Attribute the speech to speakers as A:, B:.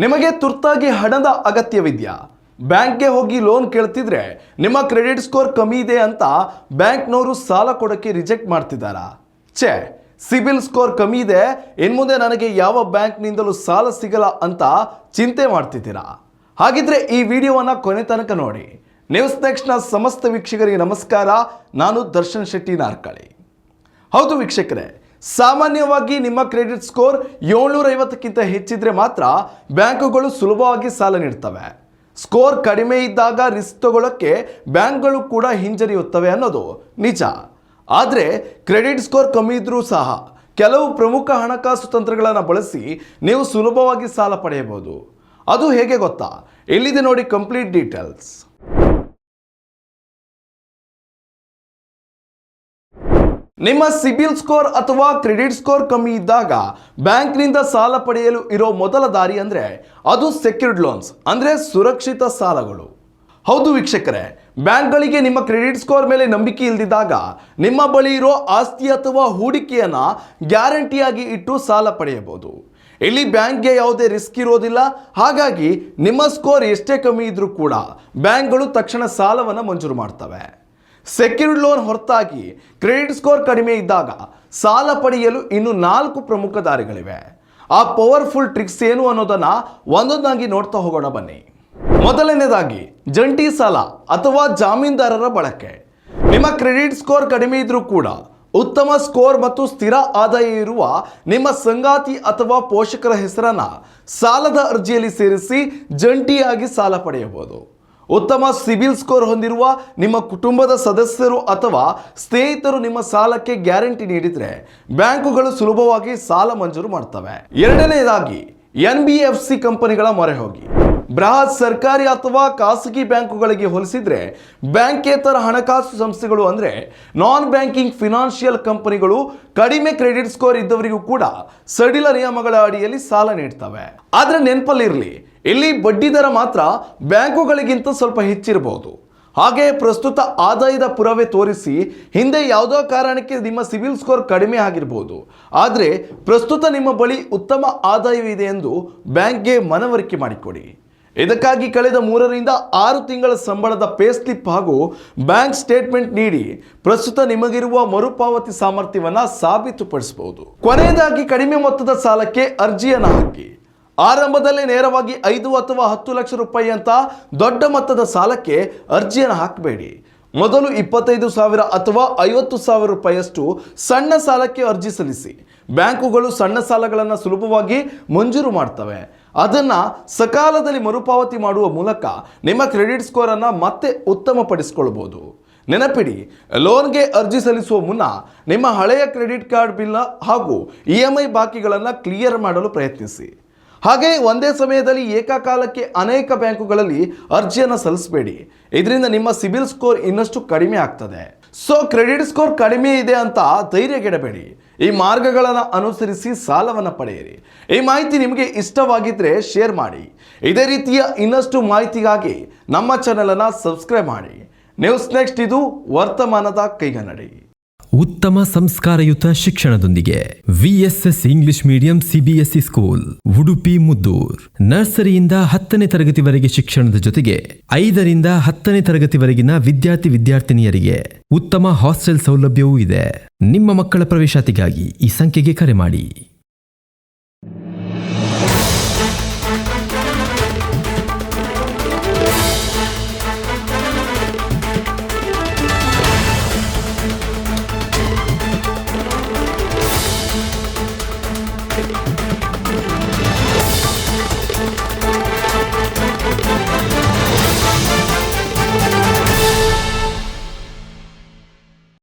A: ನಿಮಗೆ ತುರ್ತಾಗಿ ಹಣದ ಅಗತ್ಯವಿದೆಯಾ? ಬ್ಯಾಂಕ್ಗೆ ಹೋಗಿ ಲೋನ್ ಕೇಳ್ತಿದ್ರೆ ನಿಮ್ಮ ಕ್ರೆಡಿಟ್ ಸ್ಕೋರ್ ಕಮ್ಮಿ ಇದೆ ಅಂತ ಬ್ಯಾಂಕ್ನವರು ಸಾಲ ಕೊಡೋಕ್ಕೆ ರಿಜೆಕ್ಟ್ ಮಾಡ್ತಿದ್ದಾರಾ? ಸಿಬಿಲ್ ಸ್ಕೋರ್ ಕಮ್ಮಿ ಇದೆ, ಇನ್ಮುಂದೆ ನನಗೆ ಯಾವ ಬ್ಯಾಂಕ್ನಿಂದಲೂ ಸಾಲ ಸಿಗಲ್ಲ ಅಂತ ಚಿಂತೆ ಮಾಡ್ತಿದ್ದೀರಾ? ಹಾಗಿದ್ರೆ ಈ ವಿಡಿಯೋವನ್ನು ಕೊನೆ ತನಕ ನೋಡಿ. ನ್ಯೂಸ್ ನೆಕ್ಸ್ಟ್ನ ಸಮಸ್ತ ವೀಕ್ಷಕರಿಗೆ ನಮಸ್ಕಾರ. ನಾನು ದರ್ಶನ್ ಶೆಟ್ಟಿ ನಾರ್ಕಳಿ. ಹೌದು ವೀಕ್ಷಕರೇ, ಸಾಮಾನ್ಯವಾಗಿ ನಿಮ್ಮ ಕ್ರೆಡಿಟ್ ಸ್ಕೋರ್ 750ಕ್ಕಿಂತ ಹೆಚ್ಚಿದ್ರೆ ಮಾತ್ರ ಬ್ಯಾಂಕುಗಳು ಸುಲಭವಾಗಿ ಸಾಲ ನೀಡ್ತವೆ. ಸ್ಕೋರ್ ಕಡಿಮೆ ಇದ್ದಾಗ ರಿಸ್ಕ್ ತಗೊಳ್ಳೋಕ್ಕೆ ಬ್ಯಾಂಕ್ಗಳು ಕೂಡ ಹಿಂಜರಿಯುತ್ತವೆ ಅನ್ನೋದು ನಿಜ. ಆದರೆ ಕ್ರೆಡಿಟ್ ಸ್ಕೋರ್ ಕಮ್ಮಿ ಇದ್ರೂ ಸಹ ಕೆಲವು ಪ್ರಮುಖ ಹಣಕಾಸು ತಂತ್ರಗಳನ್ನು ಬಳಸಿ ನೀವು ಸುಲಭವಾಗಿ ಸಾಲ ಪಡೆಯಬಹುದು. ಅದು ಹೇಗೆ ಗೊತ್ತಾ? ಇಲ್ಲಿದೆ ನೋಡಿ ಕಂಪ್ಲೀಟ್ ಡೀಟೇಲ್ಸ್. ನಿಮ್ಮ ಸಿಬಿಲ್ ಸ್ಕೋರ್ ಅಥವಾ ಕ್ರೆಡಿಟ್ ಸ್ಕೋರ್ ಕಮ್ಮಿ ಇದ್ದಾಗ ಬ್ಯಾಂಕ್ನಿಂದ ಸಾಲ ಪಡೆಯಲು ಇರೋ ಮೊದಲ ದಾರಿ ಅಂದರೆ ಅದು ಸೆಕ್ಯೂರ್ಡ್ ಲೋನ್ಸ್, ಅಂದರೆ ಸುರಕ್ಷಿತ ಸಾಲಗಳು. ಹೌದು ವೀಕ್ಷಕರೇ, ಬ್ಯಾಂಕ್ಗಳಿಗೆ ನಿಮ್ಮ ಕ್ರೆಡಿಟ್ ಸ್ಕೋರ್ ಮೇಲೆ ನಂಬಿಕೆ ಇಲ್ಲದಿದ್ದಾಗ ನಿಮ್ಮ ಬಳಿ ಇರೋ ಆಸ್ತಿ ಅಥವಾ ಹೂಡಿಕೆಯನ್ನು ಗ್ಯಾರಂಟಿಯಾಗಿ ಇಟ್ಟು ಸಾಲ ಪಡೆಯಬಹುದು. ಇಲ್ಲಿ ಬ್ಯಾಂಕ್ಗೆ ಯಾವುದೇ ರಿಸ್ಕ್ ಇರೋದಿಲ್ಲ. ಹಾಗಾಗಿ ನಿಮ್ಮ ಸ್ಕೋರ್ ಎಷ್ಟೇ ಕಮ್ಮಿ ಇದ್ರೂ ಕೂಡ ಬ್ಯಾಂಕ್ಗಳು ತಕ್ಷಣ ಸಾಲವನ್ನು ಮಂಜೂರು ಮಾಡ್ತವೆ. ಸೆಕ್ಯೂರ್ಡ್ ಲೋನ್ ಹೊರತಾಗಿ ಕ್ರೆಡಿಟ್ ಸ್ಕೋರ್ ಕಡಿಮೆ ಇದ್ದಾಗ ಸಾಲ ಪಡೆಯಲು ಇನ್ನು 4 ಪ್ರಮುಖ ದಾರಿಗಳಿವೆ. ಆ ಪವರ್ಫುಲ್ ಟ್ರಿಕ್ಸ್ ಏನು ಅನ್ನೋದನ್ನು ಒಂದೊಂದಾಗಿ ನೋಡ್ತಾ ಹೋಗೋಣ ಬನ್ನಿ. ಮೊದಲನೇದಾಗಿ ಜಂಟಿ ಸಾಲ ಅಥವಾ ಜಾಮೀನ್ದಾರರ ಬಳಕೆ. ನಿಮ್ಮ ಕ್ರೆಡಿಟ್ ಸ್ಕೋರ್ ಕಡಿಮೆ ಇದ್ರೂ ಕೂಡ ಉತ್ತಮ ಸ್ಕೋರ್ ಮತ್ತು ಸ್ಥಿರ ಆದಾಯ ಇರುವ ನಿಮ್ಮ ಸಂಗಾತಿ ಅಥವಾ ಪೋಷಕರ ಹೆಸರನ್ನು ಸಾಲದ ಅರ್ಜಿಯಲ್ಲಿ ಸೇರಿಸಿ ಜಂಟಿಯಾಗಿ ಸಾಲ ಪಡೆಯಬಹುದು. ಉತ್ತಮ ಸಿಬಿಲ್ ಸ್ಕೋರ್ ಹೊಂದಿರುವ ನಿಮ್ಮ ಕುಟುಂಬದ ಸದಸ್ಯರು ಅಥವಾ ಸ್ನೇಹಿತರು ನಿಮ್ಮ ಸಾಲಕ್ಕೆ ಗ್ಯಾರಂಟಿ ನೀಡಿದರೆ ಬ್ಯಾಂಕುಗಳು ಸುಲಭವಾಗಿ ಸಾಲ ಮಂಜೂರು ಮಾಡ್ತವೆ. ಎರಡನೇದಾಗಿ NBFC ಕಂಪನಿಗಳ ಮೊರೆ ಹೋಗಿ. ಬೃಹತ್ ಸರ್ಕಾರಿ ಅಥವಾ ಖಾಸಗಿ ಬ್ಯಾಂಕುಗಳಿಗೆ ಹೋಲಿಸಿದರೆ ಬ್ಯಾಂಕೇತರ ಹಣಕಾಸು ಸಂಸ್ಥೆಗಳು ಅಂದರೆ ನಾನ್ ಬ್ಯಾಂಕಿಂಗ್ ಫಿನಾನ್ಷಿಯಲ್ ಕಂಪನಿಗಳು ಕಡಿಮೆ ಕ್ರೆಡಿಟ್ ಸ್ಕೋರ್ ಇದ್ದವರಿಗೂ ಕೂಡ ಸಡಿಲ ನಿಯಮಗಳ ಅಡಿಯಲ್ಲಿ ಸಾಲ ನೀಡ್ತವೆ. ಆದರೆ ನೆನಪಲ್ಲಿರಲಿ, ಇಲ್ಲಿ ಬಡ್ಡಿ ದರ ಮಾತ್ರ ಬ್ಯಾಂಕುಗಳಿಗಿಂತ ಸ್ವಲ್ಪ ಹೆಚ್ಚಿರಬಹುದು. ಹಾಗೆ ಪ್ರಸ್ತುತ ಆದಾಯದ ಪುರಾವೆ ತೋರಿಸಿ ಹಿಂದೆ ಯಾವುದೋ ಕಾರಣಕ್ಕೆ ನಿಮ್ಮ ಸಿಬಿಲ್ ಸ್ಕೋರ್ ಕಡಿಮೆ ಆಗಿರಬಹುದು, ಆದರೆ ಪ್ರಸ್ತುತ ನಿಮ್ಮ ಬಳಿ ಉತ್ತಮ ಆದಾಯವಿದೆ ಎಂದು ಬ್ಯಾಂಕ್ಗೆ ಮನವರಿಕೆ ಮಾಡಿಕೊಡಿ. ಇದಕ್ಕಾಗಿ ಕಳೆದ 3 ರಿಂದ 6 ತಿಂಗಳ ಸಂಬಳದ ಪೇ ಸ್ಲಿಪ್ ಹಾಗೂ ಬ್ಯಾಂಕ್ ಸ್ಟೇಟ್ಮೆಂಟ್ ನೀಡಿ ಪ್ರಸ್ತುತ ನಿಮಗಿರುವ ಮರುಪಾವತಿ ಸಾಮರ್ಥ್ಯವನ್ನು ಸಾಬೀತುಪಡಿಸಬಹುದು. ಕೊನೆಯದಾಗಿ ಕಡಿಮೆ ಮೊತ್ತದ ಸಾಲಕ್ಕೆ ಅರ್ಜಿಯನ್ನು ಹಾಕಿ. ಆರಂಭದಲ್ಲೇ ನೇರವಾಗಿ 5 ಅಥವಾ 10 ಲಕ್ಷ ರೂಪಾಯಿ ಅಂತ ದೊಡ್ಡ ಮೊತ್ತದ ಸಾಲಕ್ಕೆ ಅರ್ಜಿಯನ್ನು ಹಾಕಬೇಡಿ. ಮೊದಲು 25,000 ಅಥವಾ 50,000 ರೂಪಾಯಿಯಷ್ಟು ಸಣ್ಣ ಸಾಲಕ್ಕೆ ಅರ್ಜಿ ಸಲ್ಲಿಸಿ. ಬ್ಯಾಂಕುಗಳು ಸಣ್ಣ ಸಾಲಗಳನ್ನು ಸುಲಭವಾಗಿ ಮಂಜೂರು ಮಾಡ್ತವೆ. ಅದನ್ನು ಸಕಾಲದಲ್ಲಿ ಮರುಪಾವತಿ ಮಾಡುವ ಮೂಲಕ ನಿಮ್ಮ ಕ್ರೆಡಿಟ್ ಸ್ಕೋರನ್ನು ಮತ್ತೆ ಉತ್ತಮಪಡಿಸಿಕೊಳ್ಳಬಹುದು. ನೆನಪಿಡಿ, ಲೋನ್ಗೆ ಅರ್ಜಿ ಸಲ್ಲಿಸುವ ಮುನ್ನ ನಿಮ್ಮ ಹಳೆಯ ಕ್ರೆಡಿಟ್ ಕಾರ್ಡ್ ಬಿಲ್ ಹಾಗೂ EMI ಬಾಕಿಗಳನ್ನು ಕ್ಲಿಯರ್ ಮಾಡಲು ಪ್ರಯತ್ನಿಸಿ. ಹಾಗೆ ಒಂದೇ ಸಮಯದಲ್ಲಿ ಏಕಕಾಲಕ್ಕೆ ಅನೇಕ ಬ್ಯಾಂಕುಗಳಲ್ಲಿ ಅರ್ಜಿಯನ್ನು ಸಲ್ಲಿಸಬೇಡಿ. ಇದರಿಂದ ನಿಮ್ಮ ಸಿಬಿಲ್ ಸ್ಕೋರ್ ಇನ್ನಷ್ಟು ಕಡಿಮೆ ಆಗ್ತದೆ. ಕ್ರೆಡಿಟ್ ಸ್ಕೋರ್ ಕಡಿಮೆ ಇದೆ ಅಂತ ಧೈರ್ಯಗೆಡಬೇಡಿ. ಈ ಮಾರ್ಗಗಳನ್ನು ಅನುಸರಿಸಿ ಸಾಲವನ್ನು ಪಡೆಯಿರಿ. ಈ ಮಾಹಿತಿ ನಿಮಗೆ ಇಷ್ಟವಾಗಿದ್ದರೆ ಶೇರ್ ಮಾಡಿ. ಇದೇ ರೀತಿಯ ಇನ್ನಷ್ಟು ಮಾಹಿತಿಗಾಗಿ ನಮ್ಮ ಚಾನೆಲನ್ನು ಸಬ್ಸ್ಕ್ರೈಬ್ ಮಾಡಿ. ನ್ಯೂಸ್ ನೆಕ್ಸ್ಟ್, ಇದು ವರ್ತಮಾನದ ಕೈಗನ್ನಡಿ.
B: ಉತ್ತಮ ಸಂಸ್ಕಾರಯುತ ಶಿಕ್ಷಣದೊಂದಿಗೆ VSS English medium CBSE school, Udupi Muddur. ನರ್ಸರಿಯಿಂದ 10ನೇ ತರಗತಿವರೆಗೆ ಶಿಕ್ಷಣದ ಜೊತೆಗೆ 5 ರಿಂದ 10ನೇ ತರಗತಿವರೆಗಿನ ವಿದ್ಯಾರ್ಥಿನಿಯರಿಗೆ ಉತ್ತಮ ಹಾಸ್ಟೆಲ್ ಸೌಲಭ್ಯವೂ ಇದೆ. ನಿಮ್ಮ ಮಕ್ಕಳ ಪ್ರವೇಶಾತಿಗಾಗಿ ಈ ಸಂಖ್ಯೆಗೆ ಕರೆ ಮಾಡಿ.